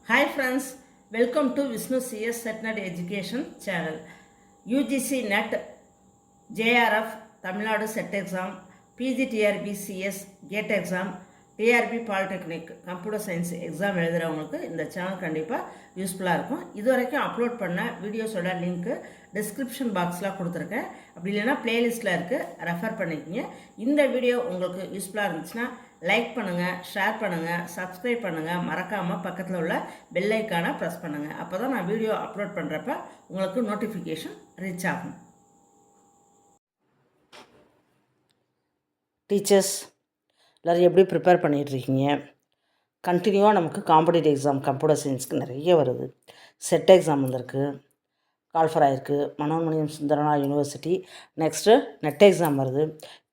Hi friends, welcome to Vishnu CS Setnet Education channel. UGC NET, JRF, Tamil Nadu Set Exam, PGTRB CS, GATE exam, TRB polytechnic computer science exam எழுதுகிறவங்களுக்கு இந்த channel கண்டிப்பாக யூஸ்ஃபுல்லாக இருக்கும். இது வரைக்கும் upload பண்ண வீடியோஸோட லிங்க்கு டிஸ்கிரிப்ஷன் பாக்ஸில் கொடுத்துருக்கேன். அப்படி இல்லைன்னா ப்ளேலிஸ்ட்டில் இருக்குது, ரெஃபர் பண்ணிக்கோங்க. இந்த வீடியோ உங்களுக்கு யூஸ்ஃபுல்லாக இருந்துச்சுன்னா லைக் பண்ணுங்கள், ஷேர் பண்ணுங்கள், சப்ஸ்கிரைப் பண்ணுங்கள். மறக்காமல் பக்கத்தில் உள்ள பெல் ஐக்கானை ப்ரெஸ் பண்ணுங்கள். அப்போ தான் நான் வீடியோ அப்லோட் பண்ணுறப்ப உங்களுக்கு நோட்டிஃபிகேஷன் ரீச் ஆகும். டீச்சர்ஸ் எல்லோரும் எப்படி ப்ரிப்பேர் பண்ணிகிட்ருக்கீங்க? கண்டினியூவாக நமக்கு காம்படிட்டிவ் எக்ஸாம் கம்ப்யூட்டர் சயின்ஸ்க்கு நிறைய வருது. செட் எக்ஸாம் வந்திருக்கு, கால்ஃபர் ஆகிருக்கு, Manonmaniam Sundaranar university. Next net exam வருது.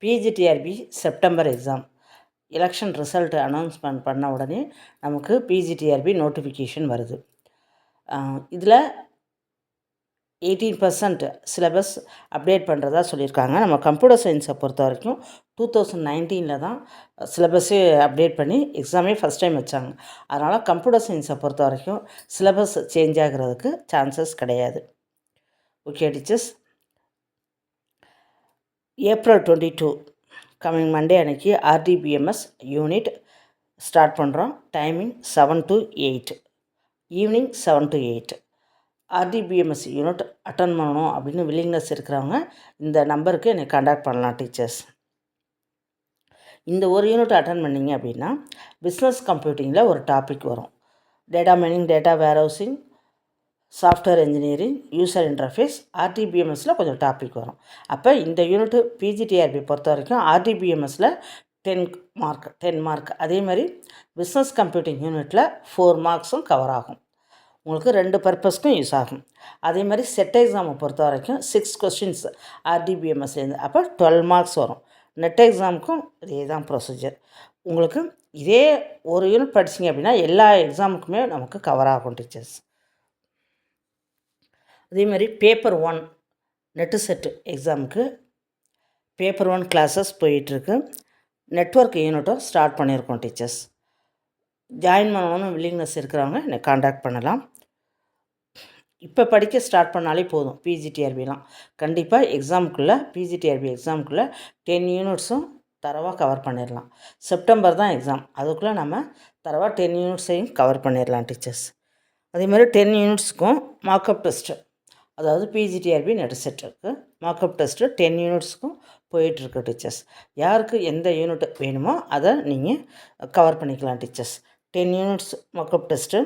PGTRB September exam. Election result announcement பண்ண உடனே நமக்கு பிஜிடிஆர்பி நோட்டிஃபிகேஷன் வருது. இதில் 18% சிலபஸ் அப்டேட் பண்ணுறதா சொல்லியிருக்காங்க. நம்ம கம்ப்யூட்டர் சயின்ஸை பொறுத்த வரைக்கும் 2019 தான் சிலபஸே அப்டேட் பண்ணி எக்ஸாமே ஃபஸ்ட் டைம் வச்சாங்க. அதனால் கம்ப்யூட்டர் சயின்ஸை பொறுத்த வரைக்கும் சிலபஸ் சேஞ்ச் ஆகிறதுக்கு சான்சஸ் கிடையாது. Okay teachers, April 22 coming Monday அன்னைக்கு ஆர்டிபிஎம்எஸ் யூனிட் ஸ்டார்ட் பண்ணுறோம். Timing 7 to 8, evening 7 to 8. RDBMS unit attend பண்ணணும் அப்படின்னு வில்லிங்னஸ் இருக்கிறவங்க இந்த நம்பருக்கு என்னை காண்டாக்ட் பண்ணலாம் டீச்சர்ஸ். இந்த ஒரு யூனிட் அட்டன் பண்ணிங்க அப்படின்னா பிஸ்னஸ் கம்ப்யூட்டிங்கில் ஒரு டாபிக் வரும். Data mining, data warehousing, software engineering, user interface, ஆர்டிபிஎம்எஸில் கொஞ்சம் டாபிக் வரும். அப்போ இந்த யூனிட்டு பிஜிடிஆர்பி பொறுத்த வரைக்கும் ஆர்டிபிஎம்எஸில் 10 மார்க். அதே மாதிரி பிஸ்னஸ் கம்ப்யூட்டிங் யூனிட்டில் 4 மார்க்ஸும் கவர் ஆகும். உங்களுக்கு 2 பர்பஸ்க்கும் யூஸ் ஆகும். அதே மாதிரி செட் எக்ஸாமை பொறுத்த வரைக்கும் 6 கொஸ்டின்ஸ் ஆர்டிபிஎம்எஸ்லேருந்து, அப்போ 12 மார்க்ஸ் வரும். நெட் எக்ஸாமுக்கும் இதே தான் ப்ரொசீஜர். உங்களுக்கு இதே ஒரு யூனிட் படிச்சிங்க அப்படின்னா எல்லா எக்ஸாமுக்குமே நமக்கு கவர் ஆகும் டீச்சர்ஸ். அதே மாதிரி பேப்பர் 1 நெட்டு செட்டு எக்ஸாமுக்கு பேப்பர் 1 கிளாஸஸ் போயிட்டுருக்கு. நெட்வொர்க் யூனிட்டும் ஸ்டார்ட் பண்ணியிருக்கோம் டீச்சர்ஸ். ஜாயின் பண்ணணும்னு வில்லிங்னஸ் இருக்கிறவங்க என்னை காண்டாக்ட் பண்ணலாம். இப்போ படிக்க ஸ்டார்ட் பண்ணாலே போதும். பிஜிடிஆர்பிலாம் கண்டிப்பாக எக்ஸாமுக்குள்ளே பிஜிடிஆர்பி எக்ஸாமுக்குள்ளே 10 யூனிட்ஸும் தரவாக கவர் பண்ணிடலாம். செப்டம்பர் தான் எக்ஸாம், அதுக்குள்ளே நம்ம தரவாக 10 யூனிட்ஸையும் கவர் பண்ணிடலாம் டீச்சர்ஸ். அதே மாதிரி 10 யூனிட்ஸுக்கும் மார்க்அப் டெஸ்ட்டு, அதாவது பிஜிடிஆர்பி நெட் செட்டுக்கு மார்க்அப் டெஸ்ட்டு 10 யூனிட்ஸுக்கும் போயிட்டுருக்கு டீச்சர்ஸ். யாருக்கு எந்த யூனிட் வேணுமோ அதை நீங்கள் கவர் பண்ணிக்கலாம் teachers. 10 units markup test,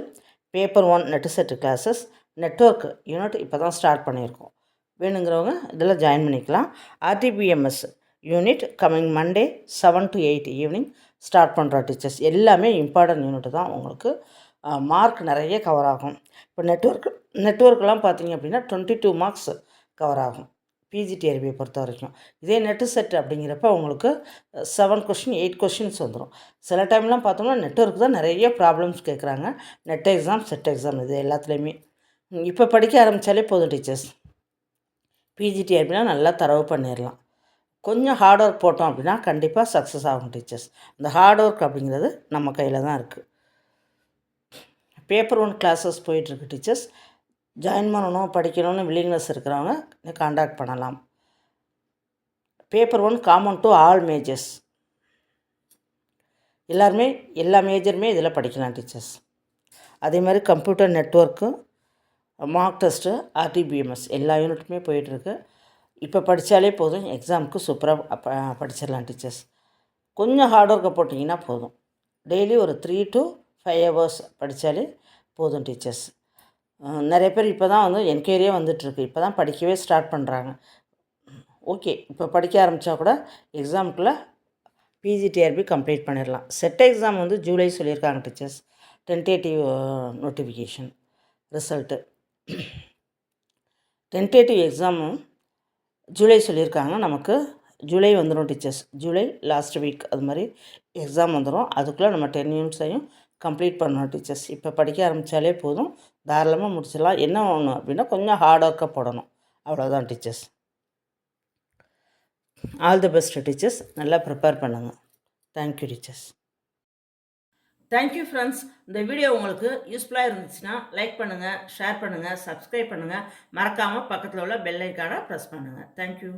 paper 1 net set classes, network unit இப்போ தான் ஸ்டார்ட் பண்ணியிருக்கோம். வேணுங்கிறவங்க இதில் ஜாயின் பண்ணிக்கலாம். RDBMS unit coming Monday 7 to 8 evening start பண்ணுறோம் டீச்சர்ஸ். எல்லாமே இம்பார்ட்டன்ட் யூனிட் தான். உங்களுக்கு மார்க் நிறைய கவர் ஆகும். இப்போ நெட்வொர்க்லாம் பார்த்தீங்க அப்படின்னா 22 மார்க்ஸ் கவர் ஆகும் பிஜிடிஆர்பியை பொறுத்த வரைக்கும். இதே நெட்டு செட் அப்படிங்கிறப்ப உங்களுக்கு 7 கொஷின் 8 கொஷின்ஸ் வந்துடும். சில டைம்லாம் பார்த்தோம்னா நெட்வொர்க் தான் நிறைய ப்ராப்ளம்ஸ் கேட்குறாங்க. நெட் எக்ஸாம், செட் எக்ஸாம், இது எல்லாத்துலேயுமே இப்போ படிக்க ஆரம்பித்தாலே போதும் டீச்சர்ஸ். பிஜிடிஆர்பிலாம் நல்லா தரவு பண்ணிடலாம். கொஞ்சம் ஹார்ட் ஒர்க் போட்டோம் அப்படின்னா கண்டிப்பாக சக்ஸஸ் ஆகும் டீச்சர்ஸ். இந்த ஹார்ட் ஒர்க் அப்படிங்கிறது நம்ம கையில் தான் இருக்குது. பேப்பர் 1 கிளாஸஸ் போயிட்டுருக்கு டீச்சர்ஸ். ஜாயின் பண்ணணும், படிக்கணும்னு வில்லிங்னஸ் இருக்கிறவங்க காண்டாக்ட் பண்ணலாம். Paper 1 common to all majors, எல்லாருமே எல்லா மேஜருமே இதில் படிக்கலாம் டீச்சர்ஸ். அதே மாதிரி computer network, mark test, RDBMS எல்லா யூனிட்டுமே போயிட்டுருக்கு. இப்போ படித்தாலே போதும், எக்ஸாமுக்கு சூப்பராக படிச்சிடலாம் டீச்சர்ஸ். கொஞ்சம் ஹார்ட் ஒர்க்கை போட்டிங்கன்னா போதும். டெய்லி ஒரு 3 to 5 hours படித்தாலே போதும் டீச்சர்ஸ். நிறைய பேர் இப்போ தான் வந்து என்கொயரியே வந்துட்டுருக்கு. இப்போ தான் படிக்கவே ஸ்டார்ட் பண்ணுறாங்க. ஓகே, இப்போ படிக்க ஆரம்பித்தா கூட எக்ஸாமுக்குள்ளே பிஜிடிஆர்பி கம்ப்ளீட் பண்ணிடலாம். செட் எக்ஸாம் வந்து ஜூலை சொல்லியிருக்காங்க teachers. Tentative notification result. Tentative எக்ஸாமும் ஜூலை சொல்லியிருக்காங்க. நமக்கு ஜூலை வந்துடும் டீச்சர்ஸ். ஜூலை லாஸ்ட் வீக் அது மாதிரி எக்ஸாம் வந்துடும். அதுக்குள்ளே நம்ம 10 யூனிட்ஸையும் கம்ப்ளீட் பண்ணணும் டீச்சர்ஸ். இப்போ படிக்க ஆரம்பித்தாலே போதும், தாராளமாக முடிச்சிடலாம். என்ன ஒன்று அப்படின்னா கொஞ்சம் ஹார்ட் ஒர்க்காக போடணும், அவ்வளோதான் teachers. All the best teachers. நல்லா ப்ரிப்பேர் பண்ணுங்கள். Thank you teachers. Thank you friends. இந்த வீடியோ உங்களுக்கு யூஸ்ஃபுல்லாக இருந்துச்சுன்னா லைக் பண்ணுங்கள், ஷேர் பண்ணுங்கள், சப்ஸ்கிரைப் பண்ணுங்கள். மறக்காமல் பக்கத்தில் உள்ள பெல் ஐக்கானை ப்ரெஸ் பண்ணுங்கள். தேங்க்யூ.